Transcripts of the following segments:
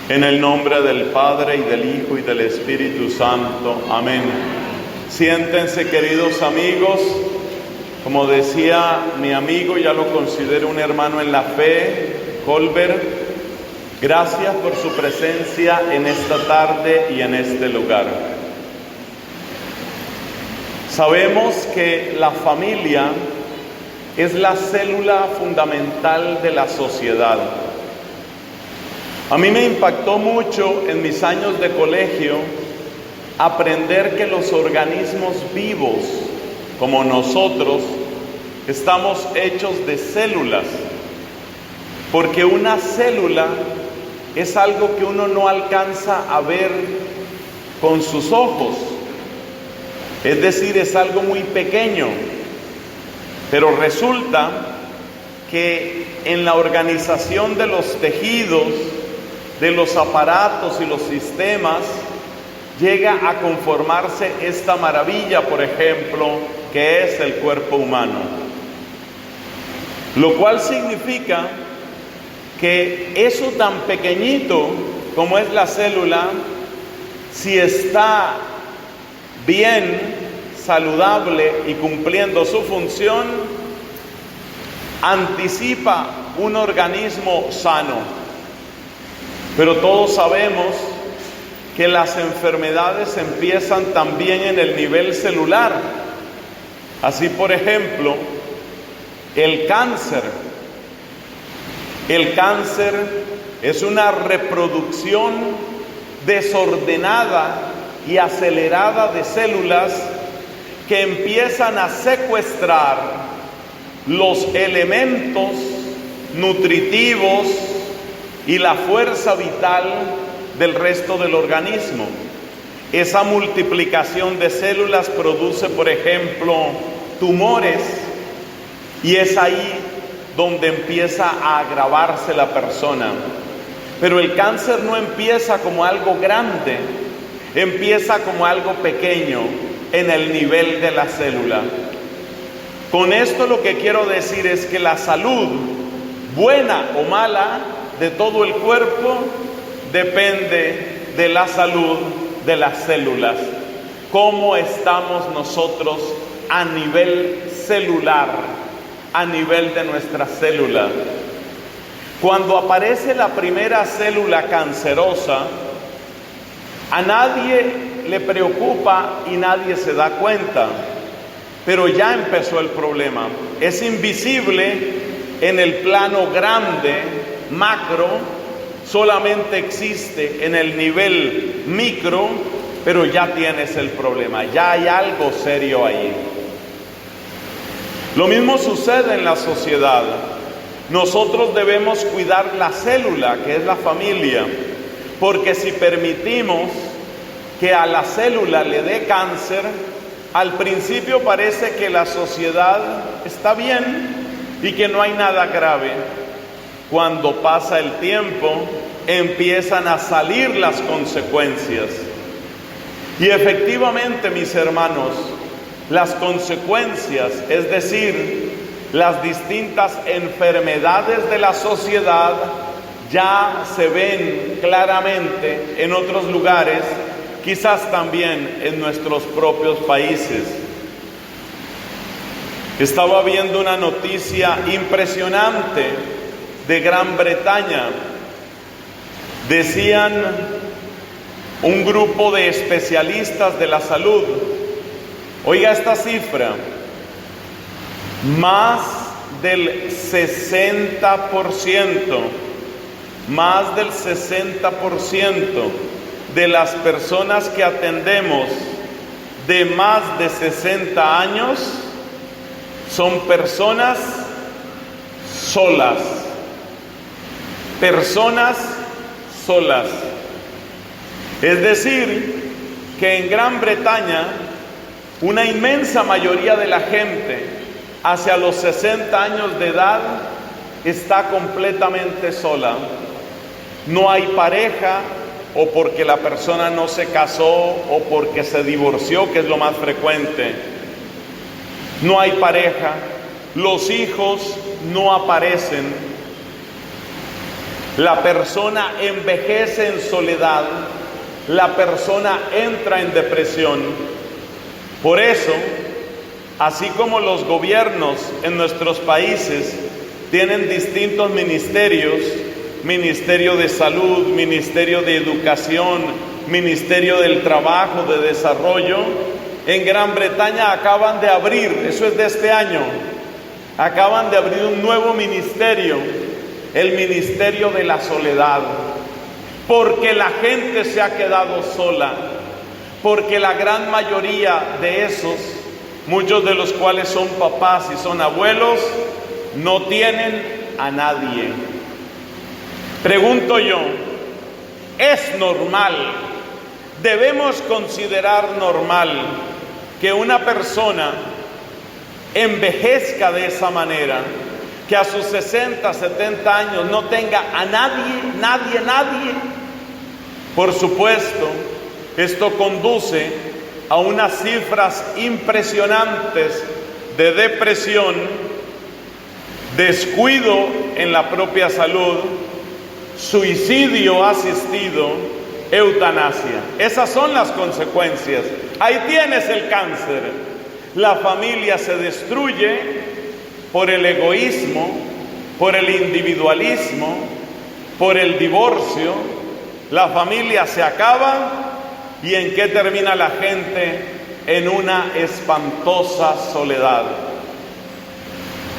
En el nombre del Padre, y del Hijo, y del Espíritu Santo. Amén. Siéntense, queridos amigos. Como decía mi amigo, ya lo considero un hermano en la fe, Colbert, gracias por su presencia en esta tarde y en este lugar. Sabemos que la familia es la célula fundamental de la sociedad. A mí me impactó mucho en mis años de colegio aprender que los organismos vivos, como nosotros, estamos hechos de células, porque una célula es algo que uno no alcanza a ver con sus ojos, es decir, es algo muy pequeño, pero resulta que en la organización de los tejidos, de los aparatos y los sistemas, llega a conformarse esta maravilla, por ejemplo, que es el cuerpo humano. Lo cual significa que eso tan pequeñito como es la célula, si está bien, saludable y cumpliendo su función, anticipa un organismo sano. Pero todos sabemos que las enfermedades empiezan también en el nivel celular. Así, por ejemplo, el cáncer. El cáncer es una reproducción desordenada y acelerada de células que empiezan a secuestrar los elementos nutritivos y la fuerza vital del resto del organismo. Esa multiplicación de células produce, por ejemplo, tumores, y es ahí donde empieza a agravarse la persona. Pero el cáncer no empieza como algo grande, empieza como algo pequeño en el nivel de la célula. Con esto lo que quiero decir es que la salud, buena o mala, de todo el cuerpo depende de la salud de las células. ¿Cómo estamos nosotros a nivel celular, a nivel de nuestra célula? Cuando aparece la primera célula cancerosa, a nadie le preocupa y nadie se da cuenta, pero ya empezó el problema. Es invisible en el plano grande, macro, solamente existe en el nivel micro, pero ya tienes el problema, ya hay algo serio ahí. Lo mismo sucede en la sociedad. Nosotros debemos cuidar la célula, que es la familia, porque si permitimos que a la célula le dé cáncer, al principio parece que la sociedad está bien y que no hay nada grave. Cuando pasa el tiempo, empiezan a salir las consecuencias. Y efectivamente, mis hermanos, las consecuencias, es decir, las distintas enfermedades de la sociedad, ya se ven claramente en otros lugares, quizás también en nuestros propios países. Estaba viendo una noticia impresionante de Gran Bretaña. Decían un grupo de especialistas de la salud, oiga esta cifra, más del 60% de las personas que atendemos de más de 60 años son personas solas. Personas solas. Es decir, que en Gran Bretaña una inmensa mayoría de la gente hacia los 60 años de edad está completamente sola. No hay pareja, o porque la persona no se casó o porque se divorció, que es lo más frecuente. No hay pareja, los hijos no aparecen. La persona envejece en soledad, la persona entra en depresión. Por eso, así como los gobiernos en nuestros países tienen distintos ministerios, Ministerio de Salud, Ministerio de Educación, Ministerio del Trabajo, de Desarrollo, en Gran Bretaña acaban de abrir, eso es de este año, acaban de abrir un nuevo ministerio, el Ministerio de la Soledad, porque la gente se ha quedado sola, porque la gran mayoría de esos, muchos de los cuales son papás y son abuelos, no tienen a nadie. Pregunto yo, ¿es normal? ¿Debemos considerar normal que una persona envejezca de esa manera, que a sus 60, 70 años no tenga a nadie? Por supuesto, esto conduce a unas cifras impresionantes de depresión, descuido en la propia salud, suicidio asistido, eutanasia. Esas son las consecuencias. Ahí tienes el cáncer. La familia se destruye por el egoísmo, por el individualismo, por el divorcio. La familia se acaba. ¿Y en qué termina la gente? En una espantosa soledad.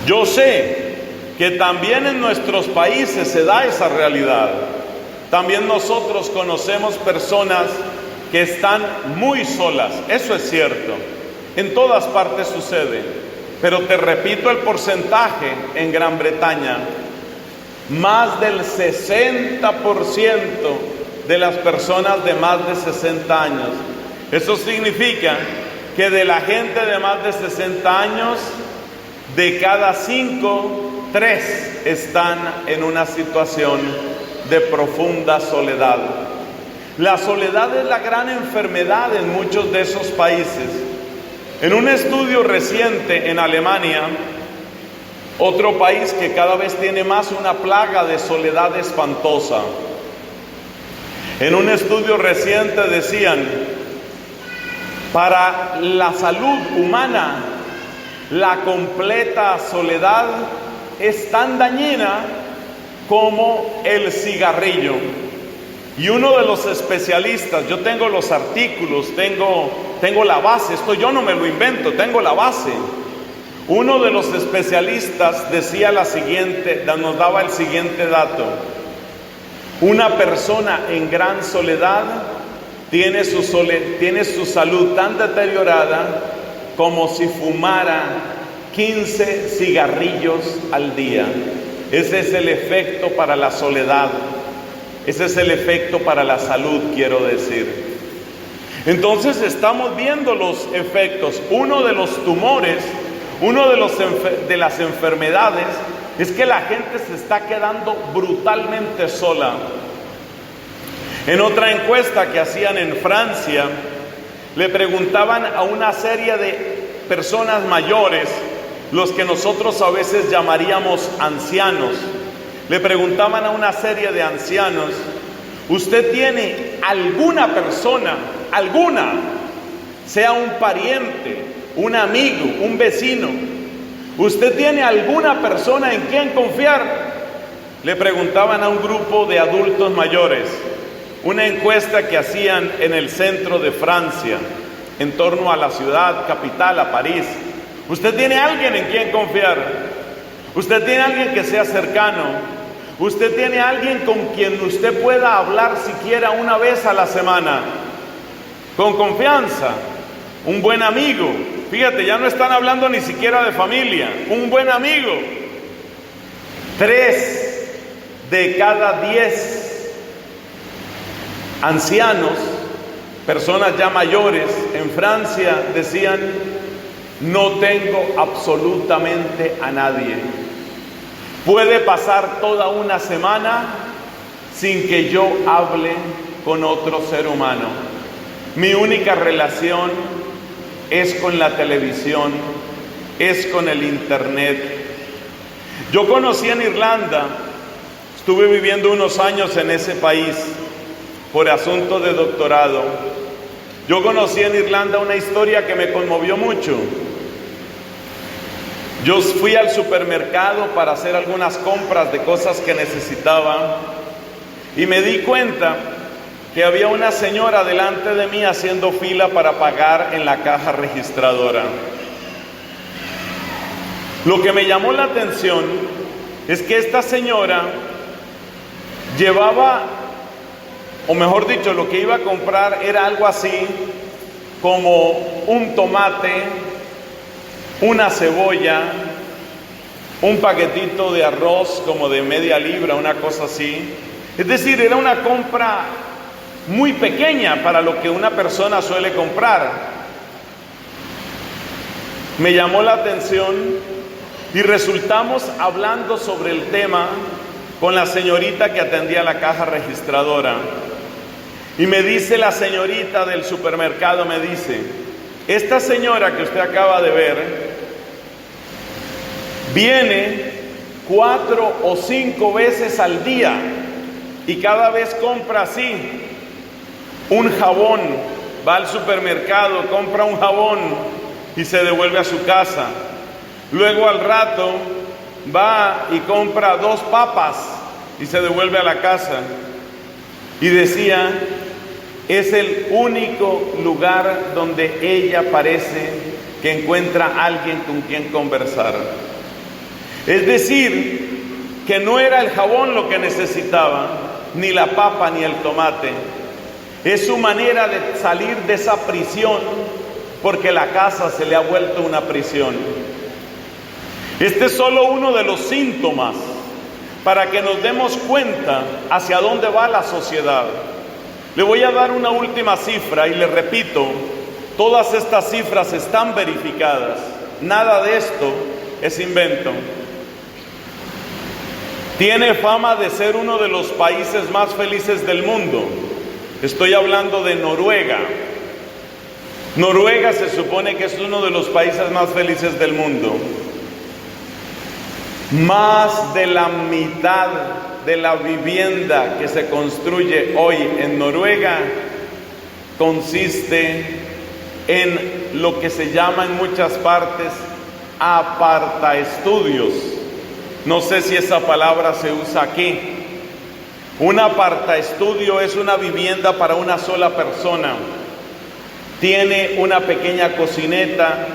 Yo sé que también en nuestros países se da esa realidad. También nosotros conocemos personas que están muy solas, eso es cierto, en todas partes sucede, pero te repito el porcentaje en Gran Bretaña, más del 60% de las personas de más de 60 años. Eso significa que de la gente de más de 60 años, de cada 5, 3 están en una situación de profunda soledad. La soledad es la gran enfermedad en muchos de esos países. En un estudio reciente en Alemania, otro país que cada vez tiene más una plaga de soledad espantosa, en un estudio reciente decían, para la salud humana, la completa soledad es tan dañina como el cigarrillo. Y uno de los especialistas, yo tengo los artículos, tengo la base, esto yo no me lo invento, tengo la base. Uno de los especialistas decía nos daba el siguiente dato. Una persona en gran soledad tiene su salud tan deteriorada como si fumara 15 cigarrillos al día. Ese es el efecto para la soledad. Ese es el efecto para la salud, quiero decir. Entonces estamos viendo los efectos. Uno de los tumores, de las enfermedades, es que la gente se está quedando brutalmente sola. En otra encuesta que hacían en Francia, le preguntaban a una serie de personas mayores, los que nosotros a veces llamaríamos ancianos, le preguntaban a una serie de ancianos, ¿usted tiene alguna persona, sea un pariente, un amigo, un vecino, usted tiene alguna persona en quien confiar? Le preguntaban a un grupo de adultos mayores, una encuesta que hacían en el centro de Francia, en torno a la ciudad capital, a París. ¿Usted tiene alguien en quien confiar? ¿Usted tiene alguien que sea cercano? ¿Usted tiene alguien con quien usted pueda hablar siquiera una vez a la semana? Con confianza, un buen amigo. Fíjate, ya no están hablando ni siquiera de familia, un buen amigo. 3 de cada 10 ancianos, personas ya mayores en Francia, decían, no tengo absolutamente a nadie. Puede pasar toda una semana sin que yo hable con otro ser humano. Mi única relación es con la televisión, es con el internet. Yo conocí en Irlanda, Estuve viviendo unos años en ese país por asuntos de doctorado. Yo conocí en Irlanda una historia que me conmovió mucho. Yo fui al supermercado para hacer algunas compras de cosas que necesitaba y me di cuenta que había una señora delante de mí haciendo fila para pagar en la caja registradora. Lo que me llamó la atención es que esta señora llevaba, o mejor dicho, lo que iba a comprar era algo así como un tomate, una cebolla, un paquetito de arroz como de media libra, una cosa así. Es decir, era una compra muy pequeña para lo que una persona suele comprar. Me llamó la atención y resultamos hablando sobre el tema con la señorita que atendía la caja registradora. Y me dice la señorita del supermercado, me dice, esta señora que usted acaba de ver, viene 4 o 5 veces al día y cada vez compra así, un jabón, va al supermercado, compra un jabón y se devuelve a su casa. Luego al rato va y compra 2 papas y se devuelve a la casa. Y decía, es el único lugar donde ella parece que encuentra a alguien con quien conversar. Es decir, que no era el jabón lo que necesitaba, ni la papa ni el tomate. Es su manera de salir de esa prisión, porque la casa se le ha vuelto una prisión. Este es solo uno de los síntomas para que nos demos cuenta hacia dónde va la sociedad. Le voy a dar una última cifra y le repito, todas estas cifras están verificadas. Nada de esto es invento. Tiene fama de ser uno de los países más felices del mundo. Estoy hablando de Noruega. Noruega se supone que es uno de los países más felices del mundo. Más de la mitad de la vivienda que se construye hoy en Noruega consiste en lo que se llama en muchas partes apartaestudios. No sé si esa palabra se usa aquí. Un apartaestudio es una vivienda para una sola persona. Tiene una pequeña cocineta,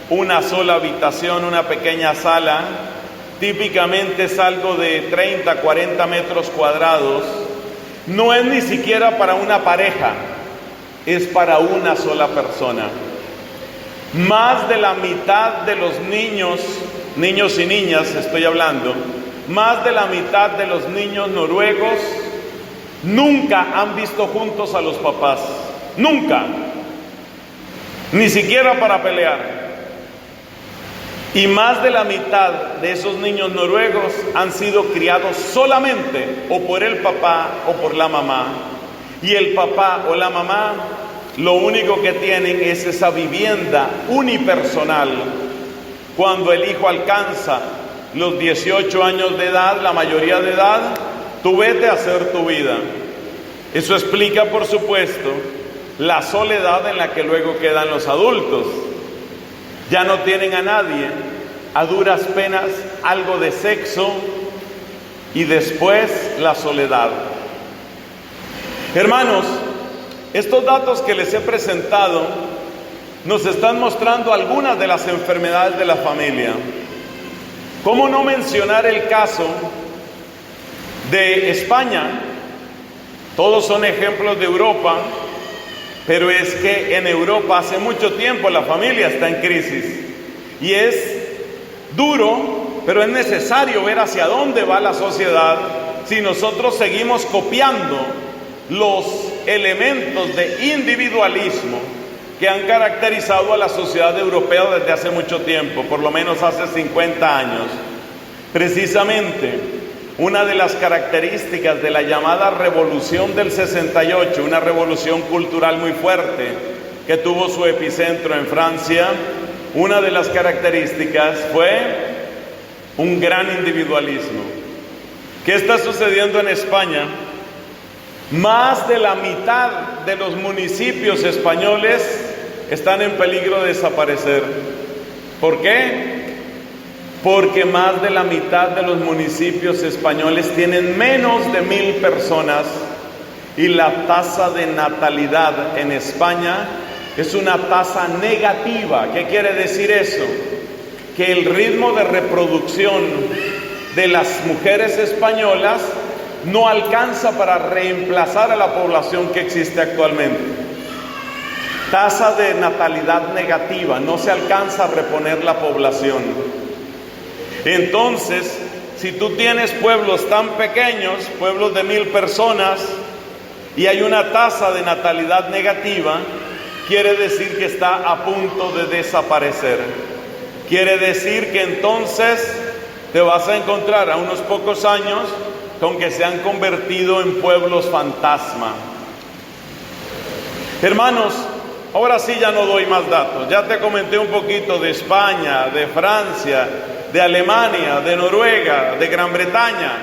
una sola habitación, una pequeña sala. Típicamente es algo de 30, 40 metros cuadrados. No es ni siquiera para una pareja, es para una sola persona. Más de la mitad de los niños y niñas estoy hablando, más de la mitad de los niños noruegos nunca han visto juntos a los papás. Nunca. Ni siquiera para pelear. Y más de la mitad de esos niños noruegos han sido criados solamente o por el papá o por la mamá. Y el papá o la mamá lo único que tienen es esa vivienda unipersonal. Cuando el hijo alcanza los 18 años de edad, la mayoría de edad, tú vete a hacer tu vida. Eso explica, por supuesto, la soledad en la que luego quedan los adultos. Ya no tienen a nadie, a duras penas algo de sexo y después la soledad. Hermanos, estos datos que les he presentado nos están mostrando algunas de las enfermedades de la familia. ¿Cómo no mencionar el caso de España? Todos son ejemplos de Europa, pero es que en Europa hace mucho tiempo la familia está en crisis. Y es duro, pero es necesario ver hacia dónde va la sociedad si nosotros seguimos copiando los elementos de individualismo que han caracterizado a la sociedad europea desde hace mucho tiempo, por lo menos hace 50 años. Precisamente, una de las características de la llamada Revolución del 68, una revolución cultural muy fuerte que tuvo su epicentro en Francia, una de las características fue un gran individualismo. ¿Qué está sucediendo en España? Más de la mitad de los municipios españoles están en peligro de desaparecer. ¿Por qué? Porque más de la mitad de los municipios españoles tienen menos de 1,000 personas y la tasa de natalidad en España es una tasa negativa. ¿Qué quiere decir eso? Que el ritmo de reproducción de las mujeres españolas no alcanza para reemplazar a la población que existe actualmente. Tasa de natalidad negativa, no se alcanza a reponer la población. Entonces, si tú tienes pueblos tan pequeños, pueblos de 1,000 personas, y hay una tasa de natalidad negativa, quiere decir que está a punto de desaparecer. Quiere decir que entonces te vas a encontrar a unos pocos años con que se han convertido en pueblos fantasma. Hermanos, ahora sí ya no doy más datos. Ya te comenté un poquito de España, de Francia, de Alemania, de Noruega, de Gran Bretaña.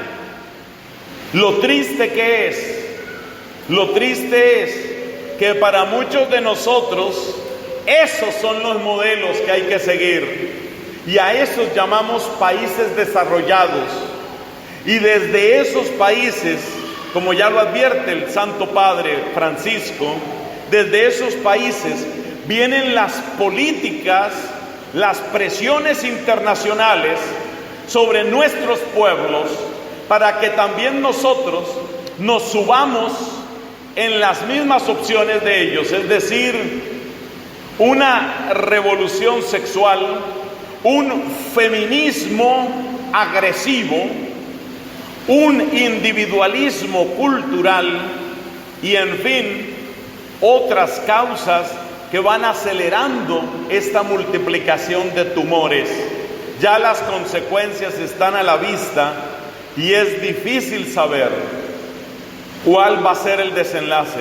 Lo triste que es que para muchos de nosotros esos son los modelos que hay que seguir, y a esos llamamos países desarrollados. Y desde esos países, como ya lo advierte el Santo Padre Francisco, desde esos países vienen las políticas, las presiones internacionales sobre nuestros pueblos para que también nosotros nos subamos en las mismas opciones de ellos, es decir, una revolución sexual, un feminismo agresivo, un individualismo cultural y, en fin, otras causas que van acelerando esta multiplicación de tumores. Ya las consecuencias están a la vista y es difícil saber cuál va a ser el desenlace.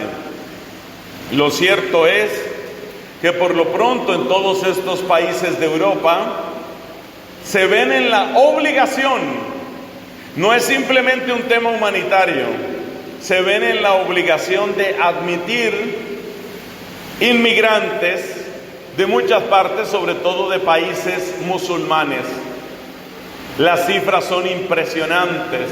Lo cierto es que por lo pronto en todos estos países de Europa se ven en la obligación, no es simplemente un tema humanitario, se ven en la obligación de admitir inmigrantes de muchas partes, sobre todo de países musulmanes. Las cifras son impresionantes.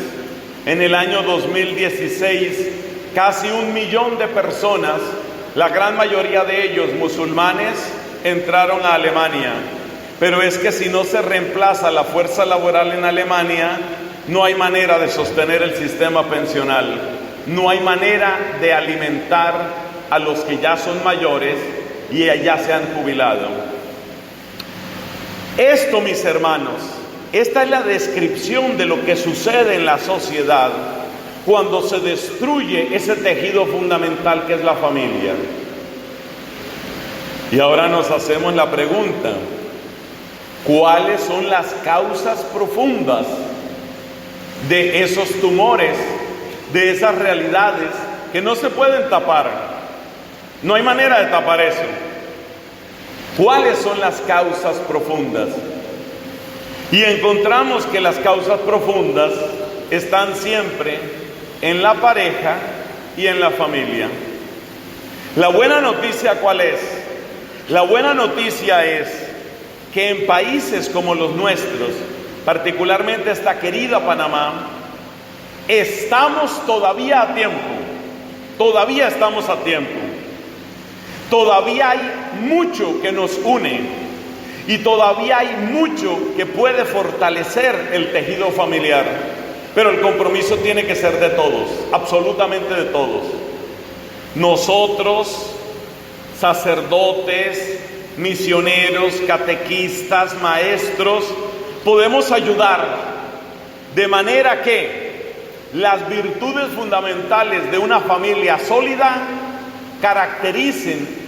En el año 2016, casi 1 millón de personas, la gran mayoría de ellos musulmanes, entraron a Alemania. Pero es que si no se reemplaza la fuerza laboral en Alemania, no hay manera de sostener el sistema pensional, no hay manera de alimentar a los que ya son mayores y ya se han jubilado. Esto, mis hermanos, esta es la descripción de lo que sucede en la sociedad cuando se destruye ese tejido fundamental que es la familia. Y ahora nos hacemos la pregunta: ¿cuáles son las causas profundas de esos tumores, de esas realidades que no se pueden tapar? No hay manera de tapar eso. ¿Cuáles son las causas profundas? Y encontramos que las causas profundas están siempre en la pareja y en la familia. La buena noticia, ¿cuál es? La buena noticia es que en países como los nuestros, particularmente esta querida Panamá, estamos todavía a tiempo. Todavía estamos a tiempo. Todavía hay mucho que nos une y todavía hay mucho que puede fortalecer el tejido familiar. Pero el compromiso tiene que ser de todos, absolutamente de todos. Nosotros, sacerdotes, misioneros, catequistas, maestros, podemos ayudar de manera que las virtudes fundamentales de una familia sólida caractericen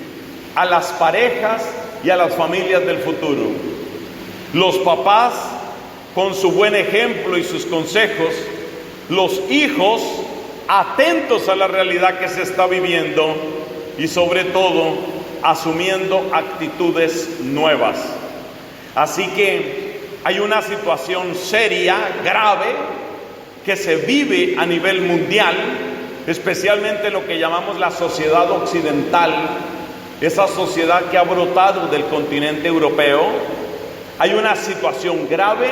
a las parejas y a las familias del futuro. Los papás, con su buen ejemplo y sus consejos; los hijos, atentos a la realidad que se está viviendo y sobre todo asumiendo actitudes nuevas. Así que hay una situación seria, grave, que se vive a nivel mundial, especialmente lo que llamamos la sociedad occidental, esa sociedad que ha brotado del continente europeo. Hay una situación grave,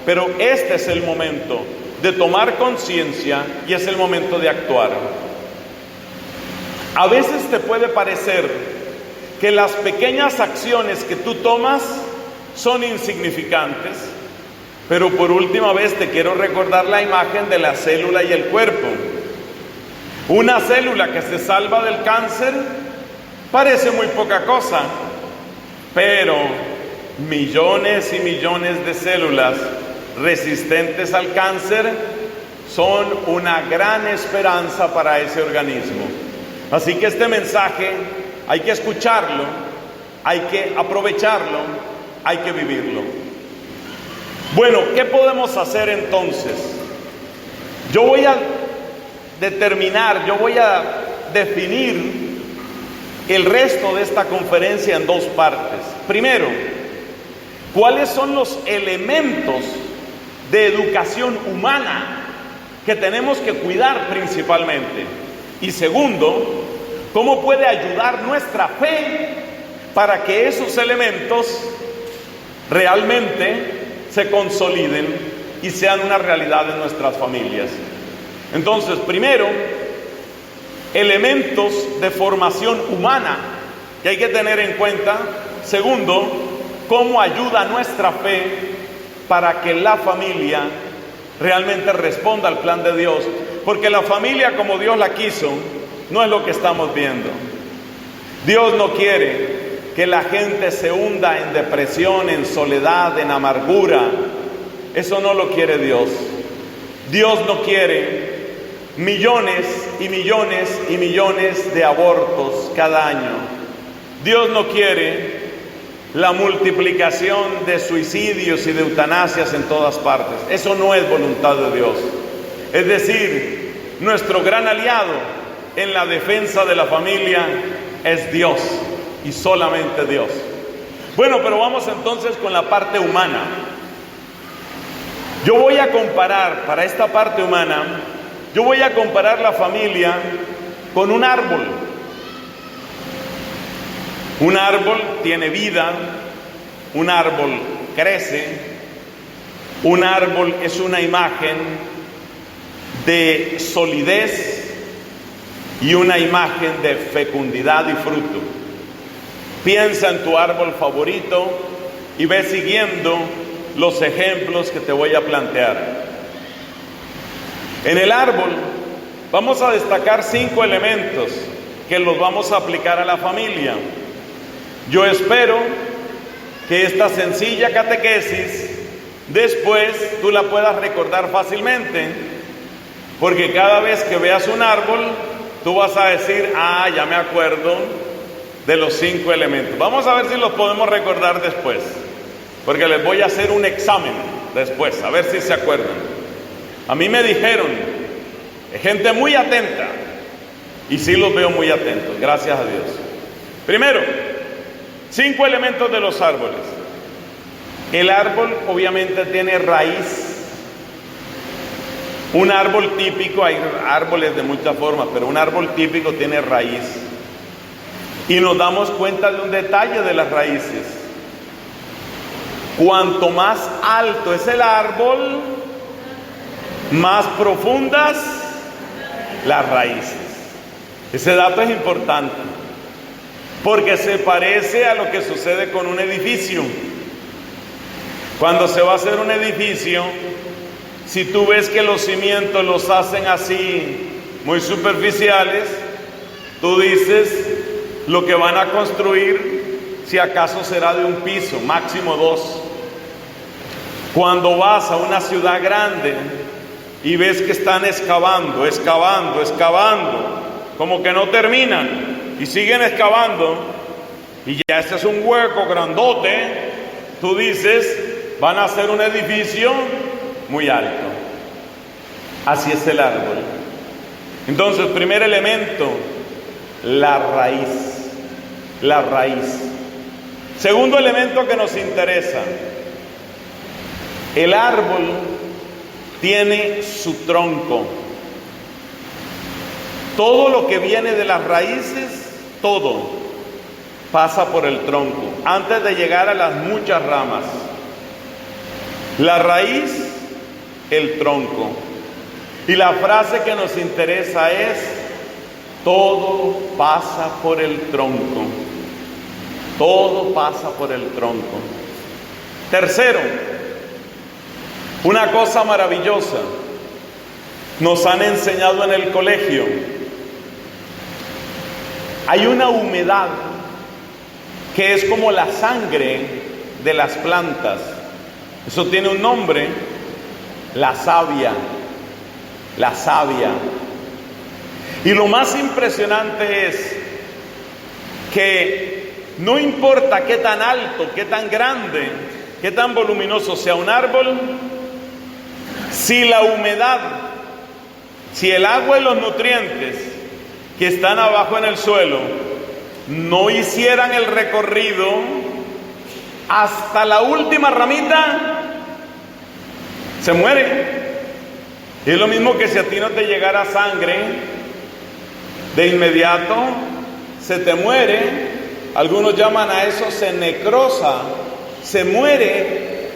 pero este es el momento de tomar conciencia y es el momento de actuar. A veces te puede parecer que las pequeñas acciones que tú tomas son insignificantes, pero por última vez te quiero recordar la imagen de la célula y el cuerpo. Una célula que se salva del cáncer parece muy poca cosa, pero millones y millones de células resistentes al cáncer son una gran esperanza para ese organismo. Así que este mensaje hay que escucharlo, hay que aprovecharlo, hay que vivirlo. Bueno, ¿qué podemos hacer entonces? Yo voy a definir el resto de esta conferencia en dos partes. Primero, ¿cuáles son los elementos de educación humana que tenemos que cuidar principalmente? Y segundo, ¿cómo puede ayudar nuestra fe para que esos elementos realmente se consoliden y sean una realidad en nuestras familias? Entonces, primero, elementos de formación humana que hay que tener en cuenta. Segundo, cómo ayuda nuestra fe para que la familia realmente responda al plan de Dios. Porque la familia como Dios la quiso, no es lo que estamos viendo. Dios no quiere que la gente se hunda en depresión, en soledad, en amargura. Eso no lo quiere Dios. Dios no quiere millones y millones y millones de abortos cada año. Dios no quiere la multiplicación de suicidios y de eutanasias en todas partes. Eso no es voluntad de Dios. Es decir, nuestro gran aliado en la defensa de la familia es Dios y solamente Dios. Bueno, pero vamos entonces con la parte humana. Yo voy a comparar, para esta parte humana, yo voy a comparar la familia con un árbol. Un árbol tiene vida, un árbol crece, un árbol es una imagen de solidez y una imagen de fecundidad y fruto. Piensa en tu árbol favorito y ve siguiendo los ejemplos que te voy a plantear. En el árbol vamos a destacar 5 elementos que los vamos a aplicar a la familia. Yo espero que esta sencilla catequesis después tú la puedas recordar fácilmente, porque cada vez que veas un árbol tú vas a decir, ya me acuerdo de los 5 elementos. Vamos a ver si los podemos recordar después, porque les voy a hacer un examen después, a ver si se acuerdan. A mí me dijeron, gente muy atenta, y sí los veo muy atentos, gracias a Dios. Primero, 5 elementos de los árboles. El árbol obviamente tiene raíz. Un árbol típico, hay árboles de muchas formas, pero un árbol típico tiene raíz. Y nos damos cuenta de un detalle de las raíces. Cuanto más alto es el árbol, más profundas las raíces. Ese dato es importante, porque se parece a lo que sucede con un edificio. Cuando se va a hacer un edificio, si tú ves que los cimientos los hacen así, muy superficiales, tú dices, lo que van a construir, si acaso será de un piso, máximo 2. Cuando vas a una ciudad grande y ves que están excavando, como que no terminan, y siguen excavando, y ya este es un hueco grandote, tú dices, van a hacer un edificio muy alto. Así es el árbol. Entonces, primer elemento, la raíz. La raíz. Segundo elemento que nos interesa, el árbol tiene su tronco. Todo lo que viene de las raíces, todo pasa por el tronco, antes de llegar a las muchas ramas. La raíz, el tronco. Y la frase que nos interesa es: todo pasa por el tronco. Todo pasa por el tronco. Tercero, una cosa maravillosa nos han enseñado en el colegio. Hay una humedad que es como la sangre de las plantas. Eso tiene un nombre: la savia. La savia. Y lo más impresionante es que no importa qué tan alto, qué tan grande, qué tan voluminoso sea un árbol, si la humedad, si el agua y los nutrientes que están abajo en el suelo no hicieran el recorrido hasta la última ramita, se muere. Y es lo mismo que si a ti no te llegara sangre, de inmediato se te muere. Algunos llaman a eso se necrosa, se muere.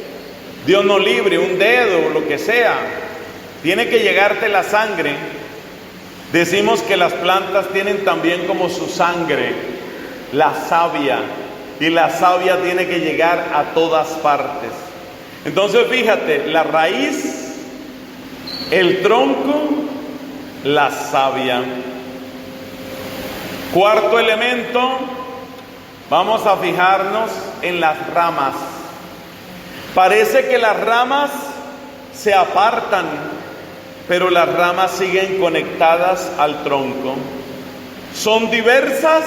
Dios no libre, un dedo, lo que sea. Tiene que llegarte la sangre. Decimos que las plantas tienen también como su sangre la savia, y la savia tiene que llegar a todas partes. Entonces fíjate, la raíz, el tronco, la savia. Cuarto elemento, vamos a fijarnos en las ramas. Parece que las ramas se apartan, pero las ramas siguen conectadas al tronco. Son diversas,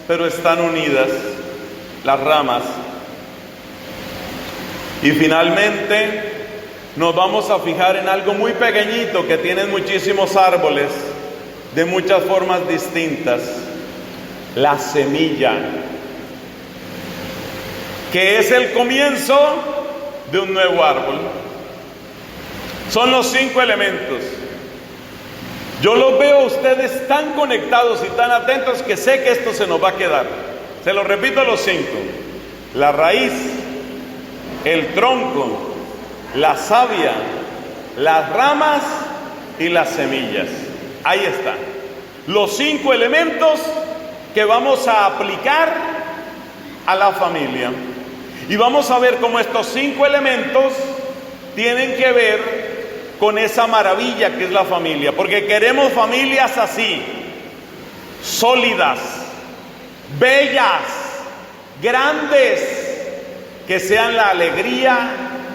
pero están unidas las ramas. Y finalmente nos vamos a fijar en algo muy pequeñito que tienen muchísimos árboles de muchas formas distintas: la semilla, que es el comienzo de un nuevo árbol. Son los 5 elementos. Yo los veo a ustedes tan conectados y tan atentos que sé que esto se nos va a quedar. Se los repito, los 5: la raíz, el tronco, la savia, las ramas y las semillas. Ahí está. Los 5 elementos que vamos a aplicar a la familia. Y vamos a ver cómo estos 5 elementos tienen que ver con esa maravilla que es la familia. Porque queremos familias así, sólidas, bellas, grandes, que sean la alegría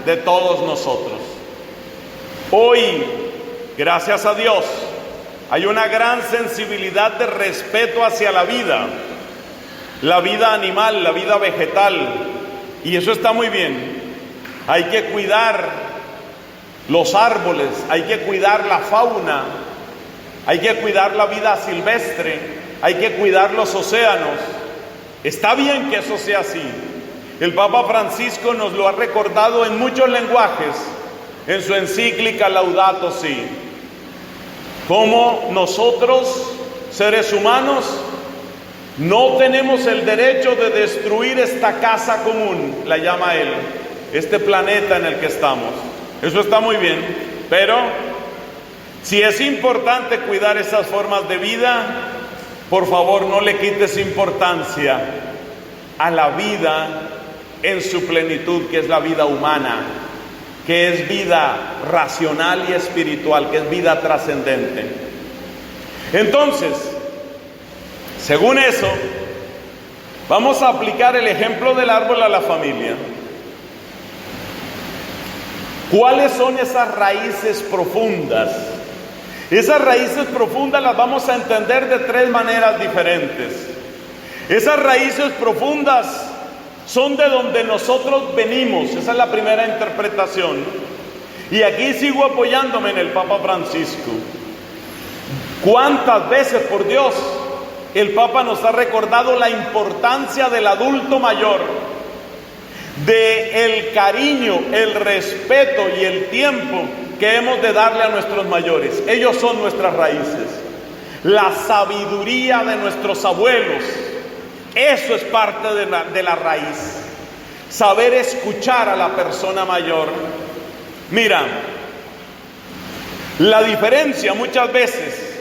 de todos nosotros. Hoy, gracias a Dios, hay una gran sensibilidad de respeto hacia la vida animal, la vida vegetal, y eso está muy bien. Hay que cuidar los árboles, hay que cuidar la fauna, hay que cuidar la vida silvestre, hay que cuidar los océanos. Está bien que eso sea así. El Papa Francisco nos lo ha recordado en muchos lenguajes en su encíclica Laudato Si. Como nosotros, seres humanos, no tenemos el derecho de destruir esta casa común, la llama él, este planeta en el que estamos. Eso está muy bien, pero si es importante cuidar esas formas de vida, por favor no le quites importancia a la vida en su plenitud, que es la vida humana, que es vida racional y espiritual, que es vida trascendente. Entonces, según eso, vamos a aplicar el ejemplo del árbol a la familia. ¿Cuáles son esas raíces profundas? Esas raíces profundas las vamos a entender de 3 maneras diferentes. Esas raíces profundas son de donde nosotros venimos. Esa es la primera interpretación. Y aquí sigo apoyándome en el Papa Francisco. ¿Cuántas veces, por Dios, el Papa nos ha recordado la importancia del adulto mayor, de el cariño, el respeto y el tiempo que hemos de darle a nuestros mayores. Ellos son nuestras raíces. La sabiduría de nuestros abuelos, eso es parte de la raíz. Saber escuchar a la persona mayor. Mira, la diferencia muchas veces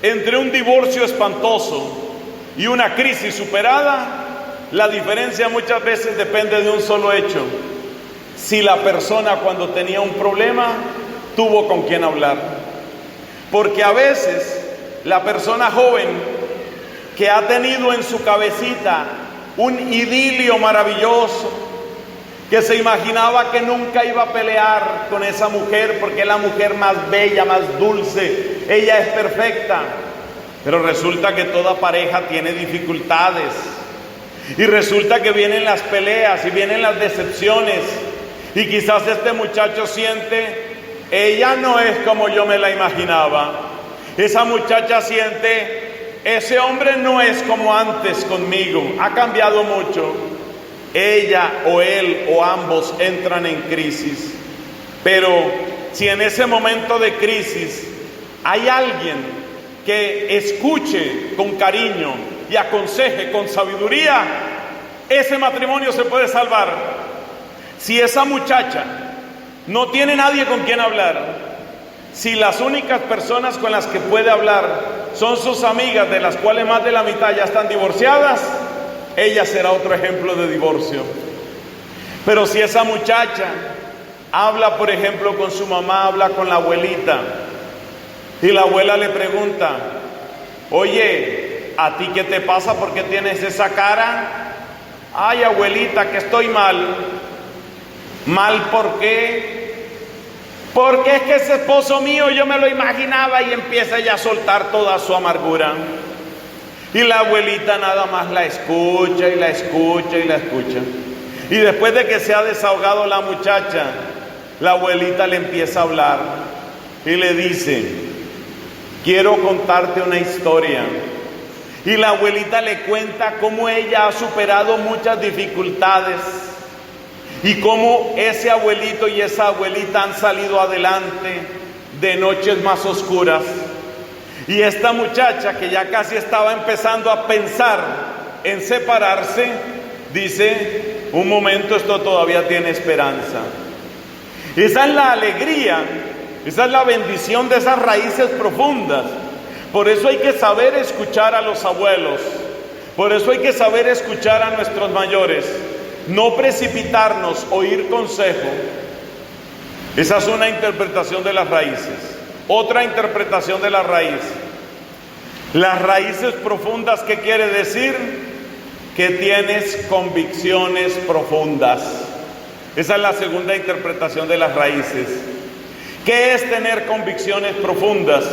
entre un divorcio espantoso y una crisis superada, la diferencia muchas veces depende de un solo hecho: si la persona cuando tenía un problema tuvo con quién hablar. Porque a veces la persona joven que ha tenido en su cabecita un idilio maravilloso, que se imaginaba que nunca iba a pelear con esa mujer porque es la mujer más bella, más dulce, ella es perfecta, pero resulta que toda pareja tiene dificultades, y resulta que vienen las peleas y vienen las decepciones, y quizás este muchacho siente: ella no es como yo me la imaginaba. Esa muchacha siente: ese hombre no es como antes conmigo, ha cambiado mucho. Ella o él o ambos entran en crisis. Pero si en ese momento de crisis hay alguien que escuche con cariño y aconseje con sabiduría, ese matrimonio se puede salvar. Si esa muchacha no tiene nadie con quien hablar, si las únicas personas con las que puede hablar son sus amigas, de las cuales más de la mitad ya están divorciadas, ella será otro ejemplo de divorcio. Pero si esa muchacha habla, por ejemplo, con su mamá, habla con la abuelita, y la abuela le pregunta: oye, ¿a ti qué te pasa? ¿Por qué tienes esa cara? Ay, abuelita, que estoy mal. ¿Mal por qué? Porque es que ese esposo mío yo me lo imaginaba, y empieza ella a soltar toda su amargura. Y la abuelita nada más la escucha y la escucha y la escucha. Y después de que se ha desahogado la muchacha, la abuelita le empieza a hablar y le dice: quiero contarte una historia. Y la abuelita le cuenta cómo ella ha superado muchas dificultades y cómo ese abuelito y esa abuelita han salido adelante de noches más oscuras. Y esta muchacha, que ya casi estaba empezando a pensar en separarse, dice: un momento, esto todavía tiene esperanza. Esa es la alegría, esa es la bendición de esas raíces profundas. Por eso hay que saber escuchar a los abuelos, por eso hay que saber escuchar a nuestros mayores, no precipitarnos, oír consejo. Esa es una interpretación de las raíces. Otra interpretación de la raíz: las raíces profundas, ¿qué quiere decir? Que tienes convicciones profundas. Esa es la segunda interpretación de las raíces. ¿Qué es tener convicciones profundas?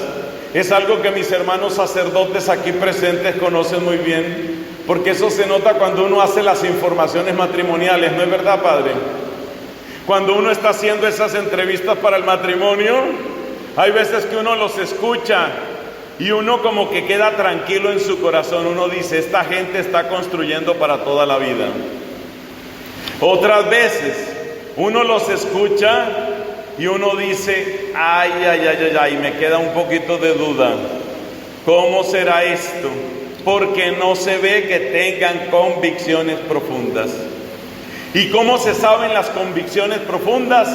Es algo que mis hermanos sacerdotes aquí presentes conocen muy bien, porque eso se nota cuando uno hace las informaciones matrimoniales, ¿no es verdad, padre? Cuando uno está haciendo esas entrevistas para el matrimonio, hay veces que uno los escucha y uno como que queda tranquilo en su corazón. Uno dice: esta gente está construyendo para toda la vida. Otras veces uno los escucha y uno dice: ay, me queda un poquito de duda. ¿Cómo será esto? Porque no se ve que tengan convicciones profundas. ¿Y cómo se saben las convicciones profundas?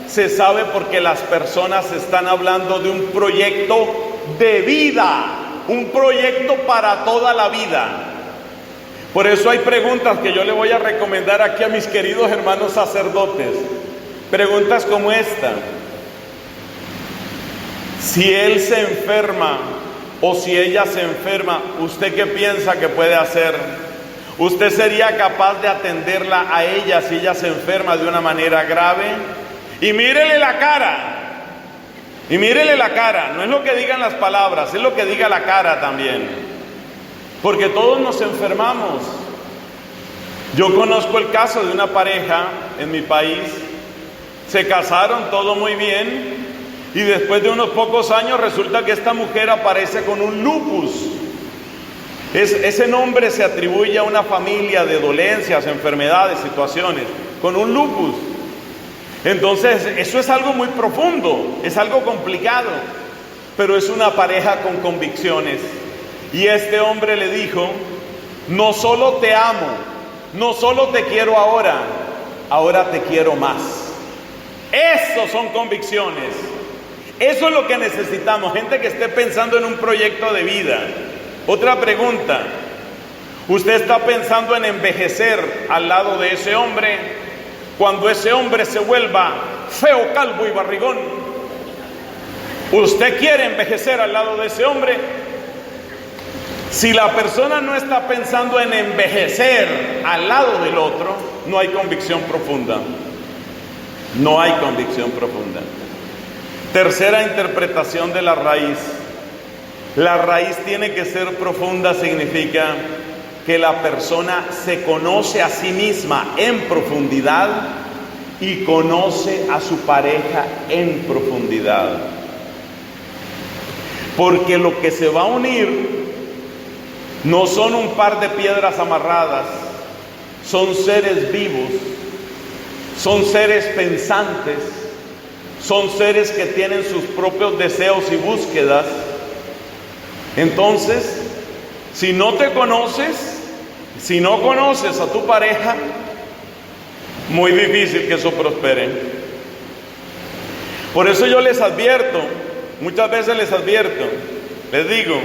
Se sabe porque las personas están hablando de un proyecto de vida, un proyecto para toda la vida. Por eso hay preguntas que yo le voy a recomendar aquí a mis queridos hermanos sacerdotes. Preguntas como esta: si él se enferma o si ella se enferma, ¿usted qué piensa que puede hacer? ¿Usted sería capaz de atenderla a ella si ella se enferma de una manera grave? Y mírele la cara, no es lo que digan las palabras, es lo que diga la cara también, porque todos nos enfermamos. Yo conozco el caso de una pareja en mi país, se casaron, todo muy bien, y después de unos pocos años resulta que esta mujer aparece con un lupus. Ese nombre se atribuye a una familia de dolencias, enfermedades, situaciones, con un lupus. Entonces, eso es algo muy profundo, es algo complicado, pero es una pareja con convicciones. Y este hombre le dijo: no solo te amo, no solo te quiero ahora, ahora te quiero más. Eso son convicciones. Eso es lo que necesitamos, gente que esté pensando en un proyecto de vida. Otra pregunta: ¿usted está pensando en envejecer al lado de ese hombre cuando ese hombre se vuelva feo, calvo y barrigón? ¿Usted quiere envejecer al lado de ese hombre? Si la persona no está pensando en envejecer al lado del otro, no hay convicción profunda. No hay convicción profunda. Tercera interpretación de la raíz. La raíz tiene que ser profunda, significa que la persona se conoce a sí misma en profundidad y conoce a su pareja en profundidad. Porque lo que se va a unir no son un par de piedras amarradas, son seres vivos, son seres pensantes, son seres que tienen sus propios deseos y búsquedas. Entonces, si no te conoces, si no conoces a tu pareja, muy difícil que eso prospere. Por eso yo les advierto, muchas veces les advierto, les digo,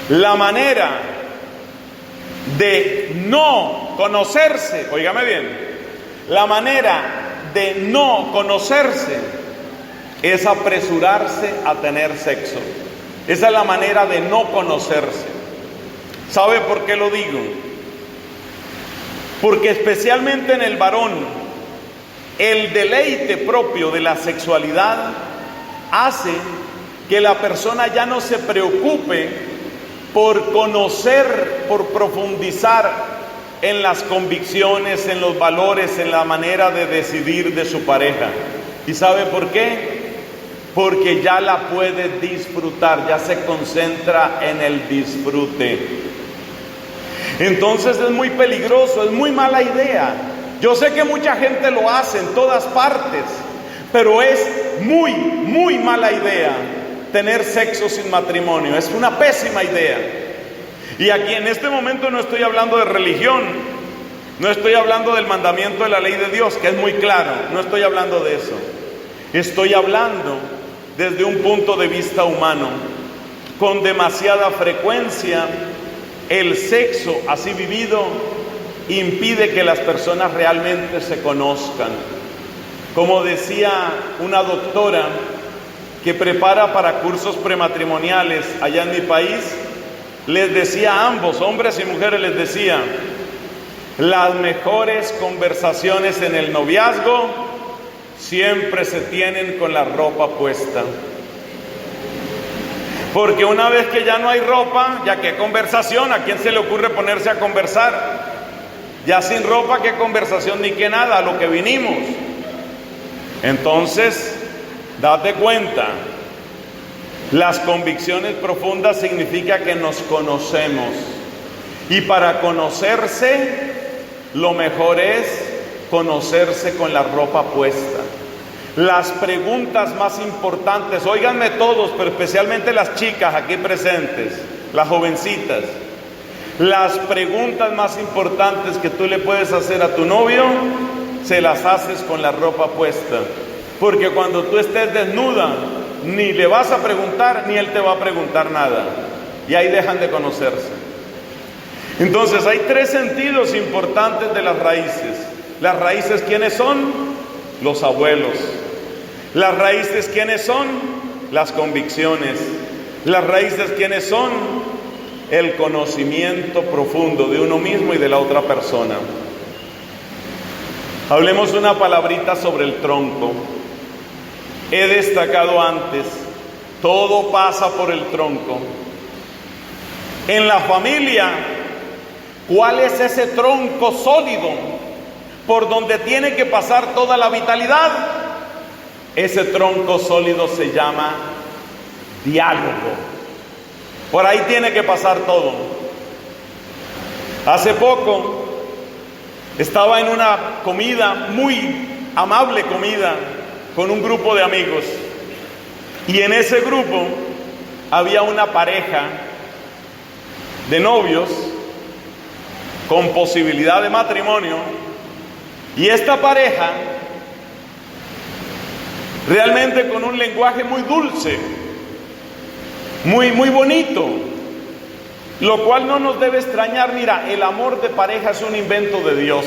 la manera de no conocerse, óigame bien, la manera de no conocerse es apresurarse a tener sexo. Esa es la manera de no conocerse. ¿Sabe por qué lo digo? Porque especialmente en el varón, el deleite propio de la sexualidad hace que la persona ya no se preocupe por conocer, por profundizar en las convicciones, en los valores, en la manera de decidir de su pareja. ¿Y sabe por qué? Porque ya la puede disfrutar, ya se concentra en el disfrute. Entonces es muy peligroso, es muy mala idea. Yo sé que mucha gente lo hace en todas partes, pero es muy, muy mala idea tener sexo sin matrimonio. Es una pésima idea. Y aquí en este momento no estoy hablando de religión, no estoy hablando del mandamiento de la ley de Dios, que es muy claro, no estoy hablando de eso. Estoy hablando desde un punto de vista humano. Con demasiada frecuencia, el sexo así vivido impide que las personas realmente se conozcan. Como decía una doctora que prepara para cursos prematrimoniales allá en mi país, les decía a ambos, hombres y mujeres, les decía: las mejores conversaciones en el noviazgo siempre se tienen con la ropa puesta. Porque una vez que ya no hay ropa, ya qué conversación, ¿a quién se le ocurre ponerse a conversar? Ya sin ropa, qué conversación ni qué nada, a lo que vinimos. Entonces, date cuenta, las convicciones profundas significa que nos conocemos. Y para conocerse, lo mejor es conocerse con la ropa puesta. Las preguntas más importantes, óiganme todos, pero especialmente las chicas aquí presentes, las jovencitas, las preguntas más importantes que tú le puedes hacer a tu novio, se las haces con la ropa puesta. Porque cuando tú estés desnuda, ni le vas a preguntar, ni él te va a preguntar nada. Y ahí dejan de conocerse. Entonces hay tres sentidos importantes de las raíces. Las raíces, ¿quiénes son? Los abuelos. Las raíces, ¿quiénes son? Las convicciones. Las raíces, ¿quiénes son? El conocimiento profundo de uno mismo y de la otra persona. Hablemos una palabrita sobre el tronco. He destacado antes, todo pasa por el tronco. En la familia, ¿cuál es ese tronco sólido por donde tiene que pasar toda la vitalidad? Ese tronco sólido se llama diálogo. Por ahí tiene que pasar todo. Hace poco estaba en una comida muy amable comida con un grupo de amigos. Y en ese grupo había una pareja de novios con posibilidad de matrimonio. Y esta pareja, realmente con un lenguaje muy dulce, muy bonito, lo cual no nos debe extrañar. Mira, el amor de pareja es un invento de Dios.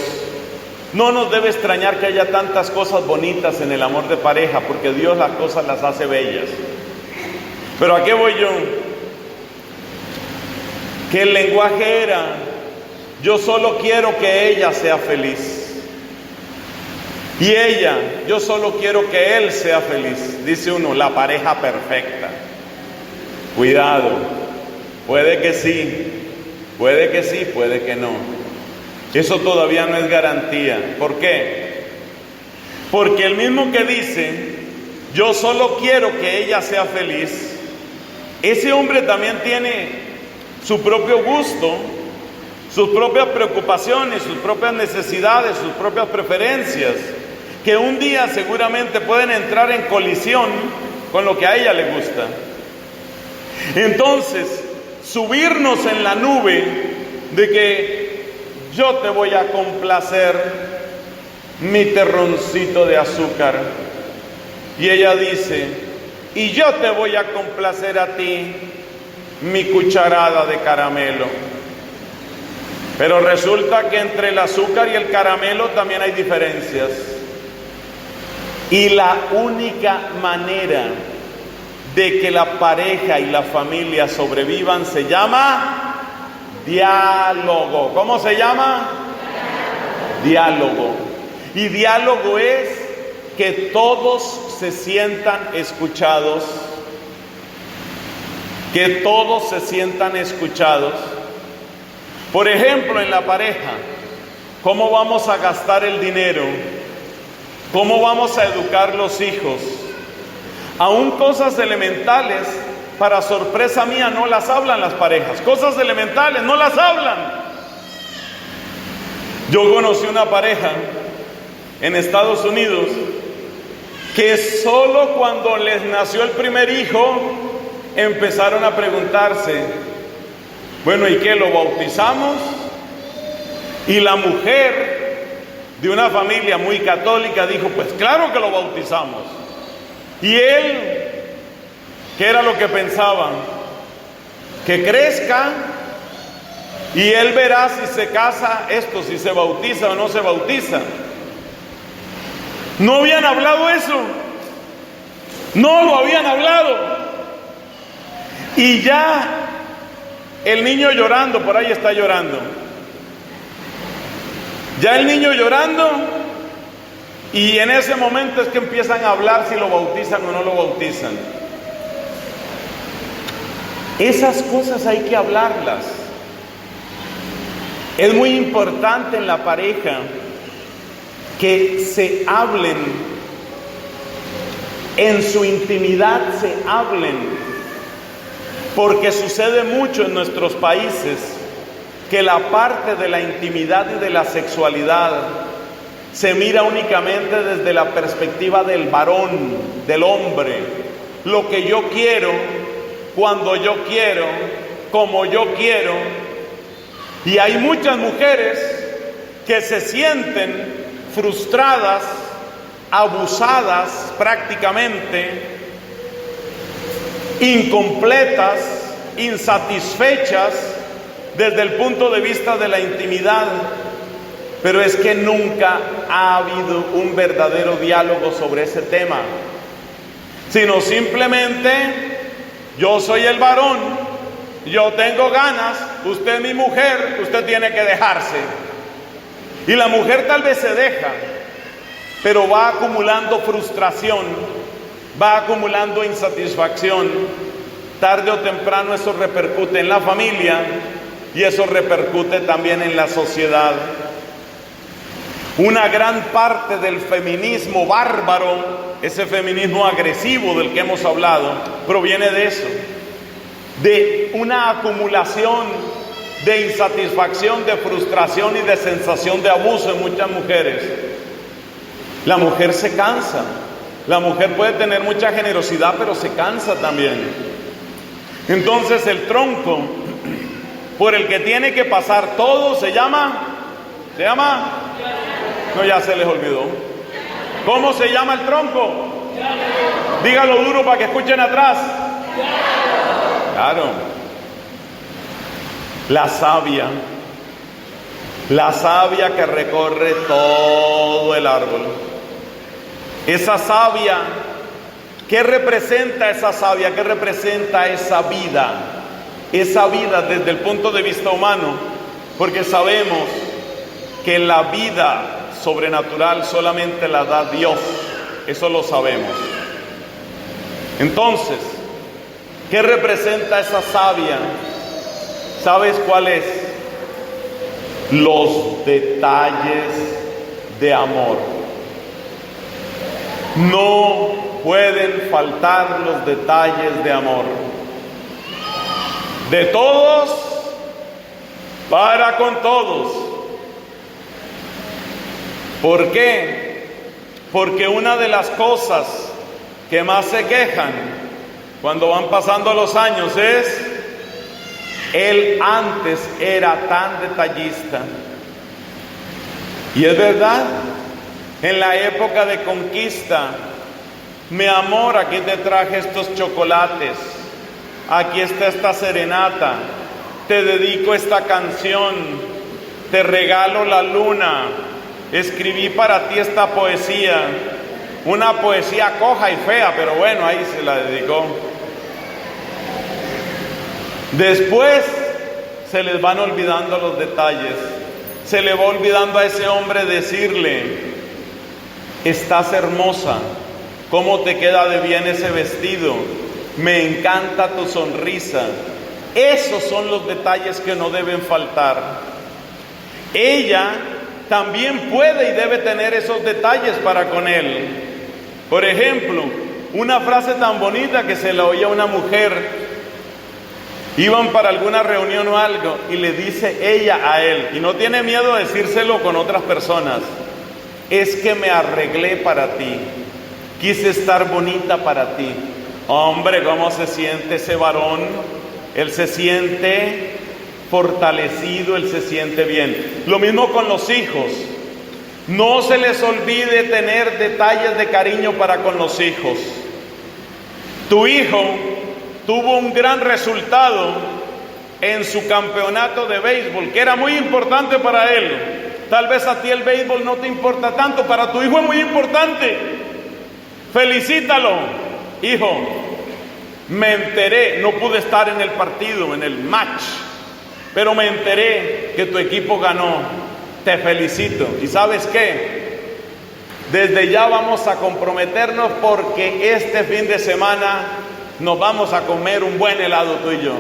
No nos debe extrañar que haya tantas cosas bonitas en el amor de pareja, porque Dios las cosas las hace bellas. Pero ¿a qué voy yo? Que el lenguaje era: yo solo quiero que ella sea feliz. Y ella, yo solo quiero que él sea feliz. Dice uno, la pareja perfecta. Cuidado, puede que sí, puede que no. Eso todavía no es garantía. ¿Por qué? Porque el mismo que dice, yo solo quiero que ella sea feliz, ese hombre también tiene su propio gusto, sus propias preocupaciones, sus propias necesidades, sus propias preferencias, que un día seguramente pueden entrar en colisión con lo que a ella le gusta. Entonces, subirnos en la nube de que yo te voy a complacer mi terroncito de azúcar, y ella dice, y yo te voy a complacer a ti mi cucharada de caramelo. Pero resulta que entre el azúcar y el caramelo también hay diferencias. Y la única manera de que la pareja y la familia sobrevivan se llama diálogo. ¿Cómo se llama? Diálogo. Y diálogo es que todos se sientan escuchados. Que todos se sientan escuchados. Por ejemplo, en la pareja, ¿cómo vamos a gastar el dinero? ¿Cómo vamos a educar los hijos? Aún cosas elementales, para sorpresa mía, no las hablan las parejas. Cosas elementales, no las hablan. Yo conocí una pareja en Estados Unidos que solo cuando les nació el primer hijo empezaron a preguntarse, bueno, ¿y qué? ¿Lo bautizamos? Y la mujer de una familia muy católica dijo, pues claro que lo bautizamos. Y él, ¿qué era lo que pensaban? Que crezca y él verá si se casa esto, si se bautiza o no se bautiza. No habían hablado eso. No lo habían hablado. Y ya el niño llorando, por ahí está llorando. Ya el niño llorando, y en ese momento es que empiezan a hablar si lo bautizan o no lo bautizan. Esas cosas hay que hablarlas. Es muy importante en la pareja que se hablen, en su intimidad se hablen, porque sucede mucho en nuestros países que la parte de la intimidad y de la sexualidad se mira únicamente desde la perspectiva del varón, del hombre. Lo que yo quiero, cuando yo quiero, como yo quiero. Y hay muchas mujeres que se sienten frustradas, abusadas prácticamente, incompletas, insatisfechas desde el punto de vista de la intimidad, pero es que nunca ha habido un verdadero diálogo sobre ese tema, sino simplemente yo soy el varón, yo tengo ganas, usted es mi mujer, usted tiene que dejarse. Y la mujer tal vez se deja, pero va acumulando frustración, va acumulando insatisfacción. Tarde o temprano eso repercute en la familia y eso repercute también en la sociedad. Una gran parte del feminismo bárbaro, ese feminismo agresivo del que hemos hablado, proviene de eso, de una acumulación de insatisfacción, de frustración y de sensación de abuso en muchas mujeres. La mujer se cansa. La mujer puede tener mucha generosidad, pero se cansa también. Entonces el tronco por el que tiene que pasar todo se llama, no, ya se les olvidó. ¿Cómo se llama el tronco? Dígalo duro para que escuchen atrás. Claro. La savia que recorre todo el árbol. Esa savia, ¿qué representa esa savia? ¿Qué representa esa vida? Esa vida desde el punto de vista humano, porque sabemos que la vida sobrenatural solamente la da Dios, eso lo sabemos. Entonces, ¿qué representa esa savia? ¿Sabes cuál es? Los detalles de amor. No pueden faltar los detalles de amor. De todos, para con todos. ¿Por qué? Porque una de las cosas que más se quejan cuando van pasando los años es: él antes era tan detallista. Y es verdad, en la época de conquista, mi amor, aquí te traje estos chocolates, aquí está esta serenata, te dedico esta canción, te regalo la luna, escribí para ti esta poesía, una poesía coja y fea, pero bueno, ahí se la dedicó. Después se les van olvidando los detalles, se le va olvidando a ese hombre decirle: estás hermosa, cómo te queda de bien ese vestido, me encanta tu sonrisa. Esos son los detalles que no deben faltar. Ella también puede y debe tener esos detalles para con él. Por ejemplo, una frase tan bonita que se la oía a una mujer. Iban para alguna reunión o algo y le dice ella a él, y no tiene miedo de decírselo con otras personas: es que me arreglé para ti, quise estar bonita para ti. Hombre, ¿cómo se siente ese varón? Él se siente fortalecido, él se siente bien. Lo mismo con los hijos. No se les olvide tener detalles de cariño para con los hijos. Tu hijo tuvo un gran resultado en su campeonato de béisbol, que era muy importante para él. Tal vez a ti el béisbol no te importa tanto, para tu hijo es muy importante. Felicítalo. Hijo, me enteré, no pude estar en el partido, en el match, pero me enteré que tu equipo ganó. Te felicito. ¿Y sabes qué? Desde ya vamos a comprometernos, porque este fin de semana nos vamos a comer un buen helado tú y yo.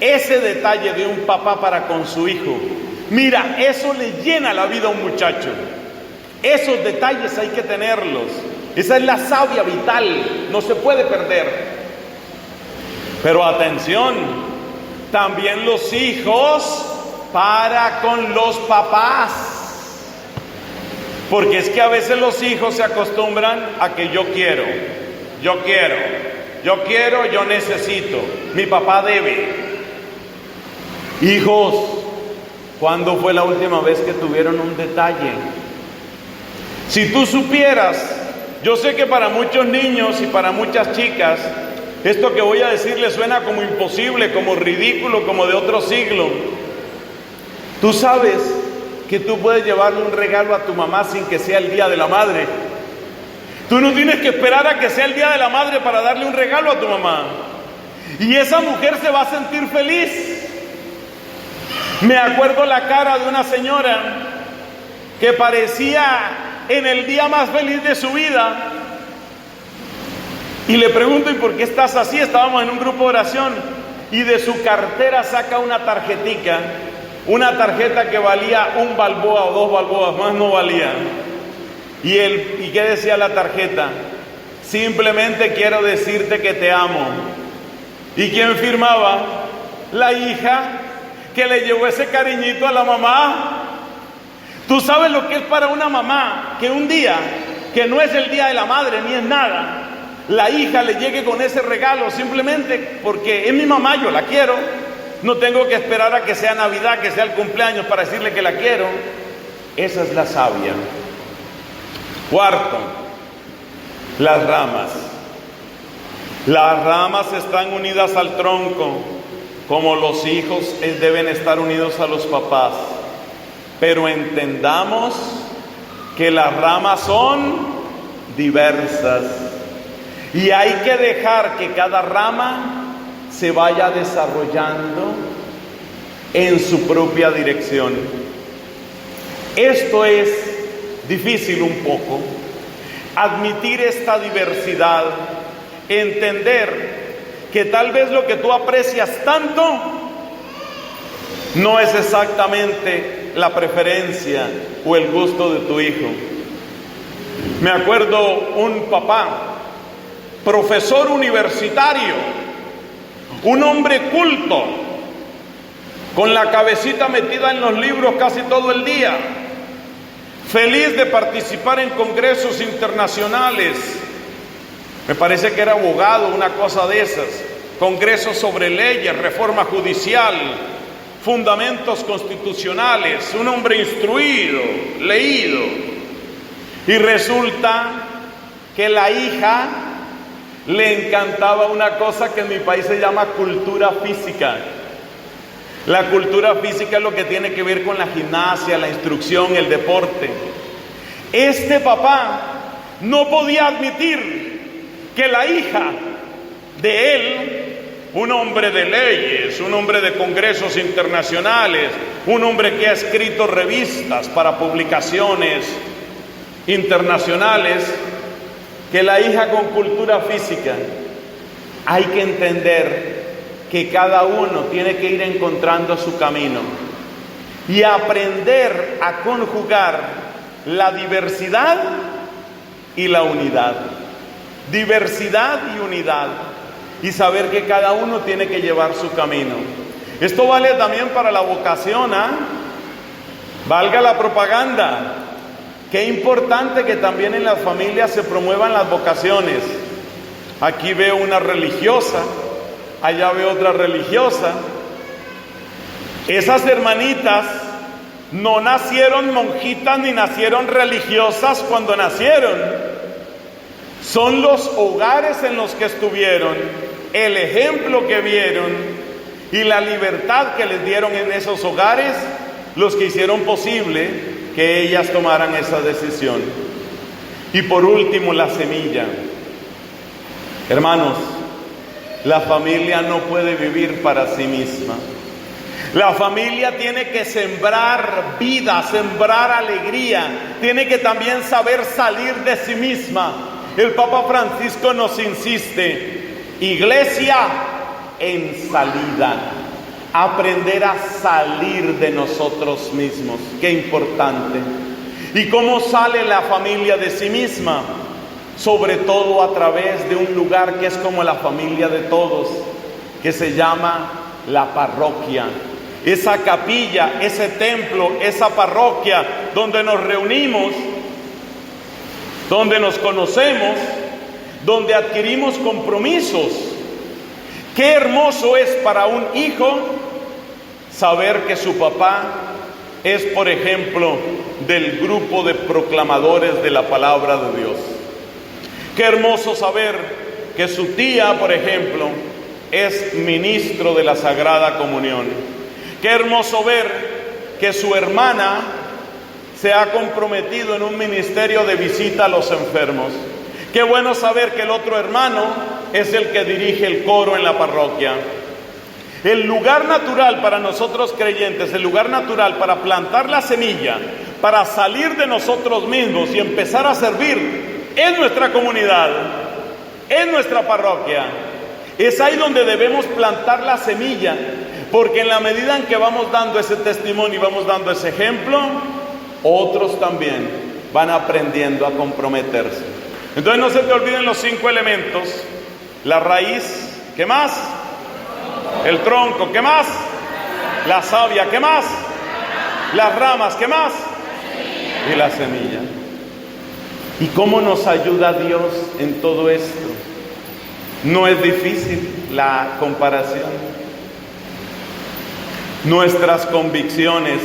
Ese detalle de un papá para con su hijo, mira, eso le llena la vida a un muchacho. Esos detalles hay que tenerlos. Esa es la savia vital, no se puede perder. Pero atención, también los hijos para con los papás. Porque es que a veces los hijos se acostumbran a que yo quiero, yo necesito, mi papá debe. Hijos, ¿cuándo fue la última vez que tuvieron un detalle? Si tú supieras, yo sé que para muchos niños y para muchas chicas, esto que voy a decir les suena como imposible, como ridículo, como de otro siglo. Tú sabes que tú puedes llevarle un regalo a tu mamá sin que sea el Día de la Madre. Tú no tienes que esperar a que sea el Día de la Madre para darle un regalo a tu mamá. Y esa mujer se va a sentir feliz. Me acuerdo la cara de una señora que parecía en el día más feliz de su vida. Y le pregunto: ¿y por qué estás así? Estábamos en un grupo de oración y de su cartera saca una tarjetica, una tarjeta que valía 1 balboa o 2 balboas, más no valía. ¿Y qué decía la tarjeta? Simplemente quiero decirte que te amo. ¿Y quién firmaba? La hija que le llevó ese cariñito a la mamá. Tú sabes lo que es para una mamá que un día que no es el día de la madre ni es nada, la hija le llegue con ese regalo simplemente porque es mi mamá, yo la quiero, no tengo que esperar a que sea Navidad, que sea el cumpleaños para decirle que la quiero. Esa es la savia. Cuarto, las ramas. Las ramas están unidas al tronco, como los hijos deben estar unidos a los papás. Pero entendamos que las ramas son diversas y hay que dejar que cada rama se vaya desarrollando en su propia dirección. Esto es difícil un poco, admitir esta diversidad, entender que tal vez lo que tú aprecias tanto no es exactamente la preferencia o el gusto de tu hijo. Me acuerdo un papá, profesor universitario, un hombre culto, con la cabecita metida en los libros casi todo el día, feliz de participar en congresos internacionales. Me parece que era abogado, una cosa de esas, congresos sobre leyes, reforma judicial, fundamentos constitucionales, un hombre instruido, leído. Y resulta que la hija le encantaba una cosa que en mi país se llama cultura física. La cultura física es lo que tiene que ver con la gimnasia, la instrucción, el deporte. Este papá no podía admitir que la hija de él, un hombre de leyes, un hombre de congresos internacionales, un hombre que ha escrito revistas para publicaciones internacionales, que la hija con cultura física, hay que entender que cada uno tiene que ir encontrando su camino y aprender a conjugar la diversidad y la unidad. Diversidad y unidad. Y saber que cada uno tiene que llevar su camino. Esto vale también para la vocación, ¿ah? Valga la propaganda. Qué importante que también en las familias se promuevan las vocaciones. Aquí veo una religiosa, allá veo otra religiosa. Esas hermanitas no nacieron monjitas ni nacieron religiosas cuando nacieron. Son los hogares en los que estuvieron, el ejemplo que vieron y la libertad que les dieron en esos hogares los que hicieron posible que ellas tomaran esa decisión. Y por último, la semilla. Hermanos, la familia no puede vivir para sí misma. La familia tiene que sembrar vida, sembrar alegría, tiene que también saber salir de sí misma. El Papa Francisco nos insiste, iglesia en salida, aprender a salir de nosotros mismos. Qué importante. ¿Y cómo sale la familia de sí misma? Sobre todo a través de un lugar que es como la familia de todos, que se llama la parroquia. Esa capilla, ese templo, esa parroquia donde nos reunimos, donde nos conocemos, donde adquirimos compromisos. Qué hermoso es para un hijo saber que su papá es, por ejemplo, del grupo de proclamadores de la palabra de Dios. Qué hermoso saber que su tía, por ejemplo, es ministro de la Sagrada Comunión. Qué hermoso ver que su hermana se ha comprometido en un ministerio de visita a los enfermos. Qué bueno saber que el otro hermano es el que dirige el coro en la parroquia. El lugar natural para nosotros creyentes, el lugar natural para plantar la semilla, para salir de nosotros mismos y empezar a servir en nuestra comunidad, en nuestra parroquia. Es ahí donde debemos plantar la semilla, porque en la medida en que vamos dando ese testimonio y vamos dando ese ejemplo, otros también van aprendiendo a comprometerse. Entonces no se te olviden los 5 elementos: la raíz, ¿qué más? El tronco, ¿qué más? La savia, ¿qué más? Las ramas, ¿qué más? Y la semilla. ¿Y cómo nos ayuda Dios en todo esto? No es difícil la comparación. Nuestras convicciones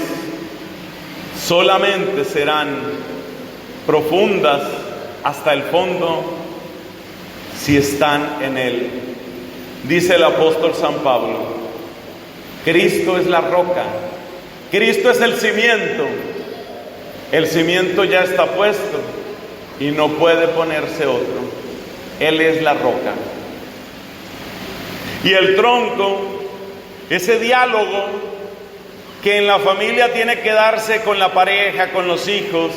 solamente serán profundas hasta el fondo si están en Él. Dice el apóstol San Pablo, Cristo es la roca, Cristo es el cimiento ya está puesto y no puede ponerse otro. Él es la roca. Y el tronco, ese diálogo que en la familia tiene que darse con la pareja, con los hijos,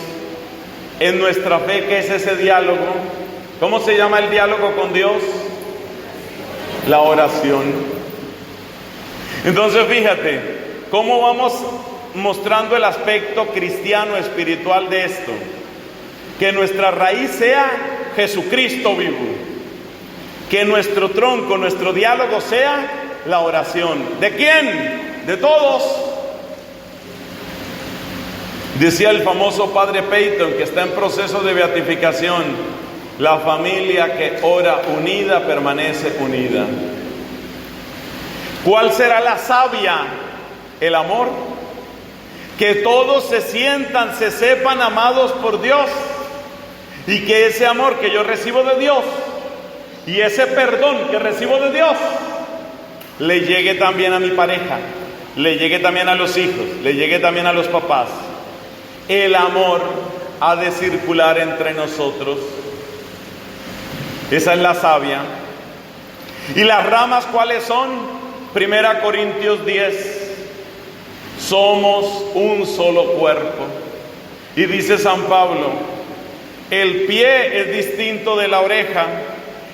en nuestra fe, ¿qué es ese diálogo? ¿Cómo se llama el diálogo con Dios? La oración. Entonces fíjate, ¿cómo vamos mostrando el aspecto cristiano espiritual de esto? Que nuestra raíz sea Jesucristo vivo. Que nuestro tronco, nuestro diálogo sea la oración. ¿De quién? De todos. Decía el famoso padre Peyton, que está en proceso de beatificación, la familia que ora unida permanece unida. ¿Cuál será la savia? El amor. Que todos se sientan, se sepan amados por Dios, y que ese amor que yo recibo de Dios y ese perdón que recibo de Dios le llegue también a mi pareja, le llegue también a los hijos, le llegue también a los papás. El amor ha de circular entre nosotros. Esa es la savia. ¿Y las ramas cuáles son? 1 Corintios 10. Somos un solo cuerpo. Y dice San Pablo, el pie es distinto de la oreja,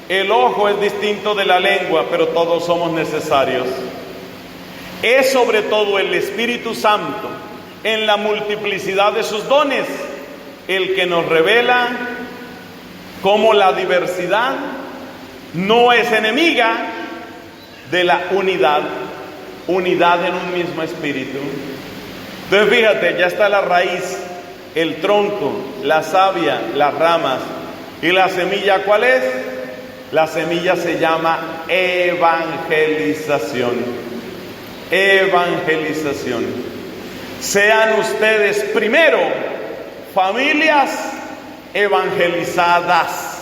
el ojo es distinto de la lengua, pero todos somos necesarios. Es sobre todo el Espíritu Santo, en la multiplicidad de sus dones, el que nos revela cómo la diversidad no es enemiga de la unidad en un mismo espíritu. Entonces fíjate, ya está la raíz, el tronco, la savia, las ramas. ¿Y la semilla cuál es? La semilla se llama evangelización. Evangelización. Sean ustedes primero familias evangelizadas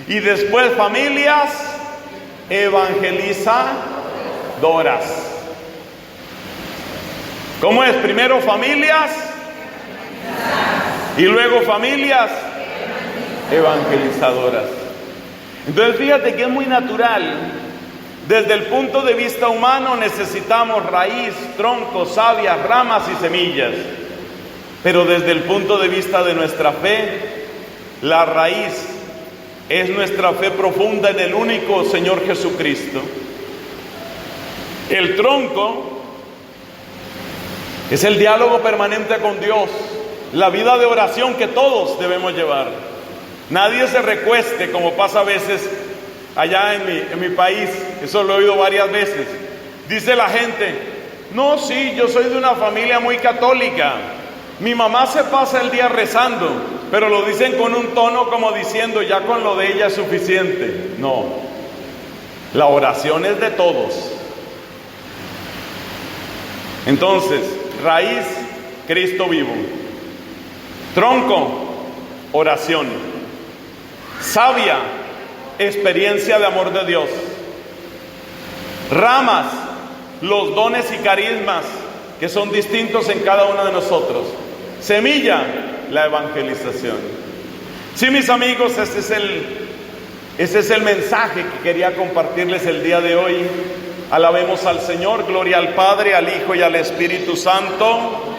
y después familias evangelizadoras. ¿Cómo es? Primero familias y luego familias evangelizadoras. Entonces fíjate que es muy natural. Desde el punto de vista humano necesitamos raíz, tronco, savia, ramas y semillas. Pero desde el punto de vista de nuestra fe, la raíz es nuestra fe profunda en el único Señor Jesucristo. El tronco es el diálogo permanente con Dios, la vida de oración que todos debemos llevar. Nadie se recueste como pasa a veces allá en mi país, eso lo he oído varias veces. Dice la gente, no, sí, yo soy de una familia muy católica, mi mamá se pasa el día rezando, pero lo dicen con un tono como diciendo, ya con lo de ella es suficiente. No, la oración es de todos. Entonces, raíz, Cristo vivo. Tronco, oración. Savia, experiencia de amor de Dios. Ramas, los dones y carismas que son distintos en cada uno de nosotros. Semilla, la evangelización. Sí, mis amigos, ese es el mensaje que quería compartirles el día de hoy. Alabemos al Señor, gloria al Padre, al Hijo y al Espíritu Santo.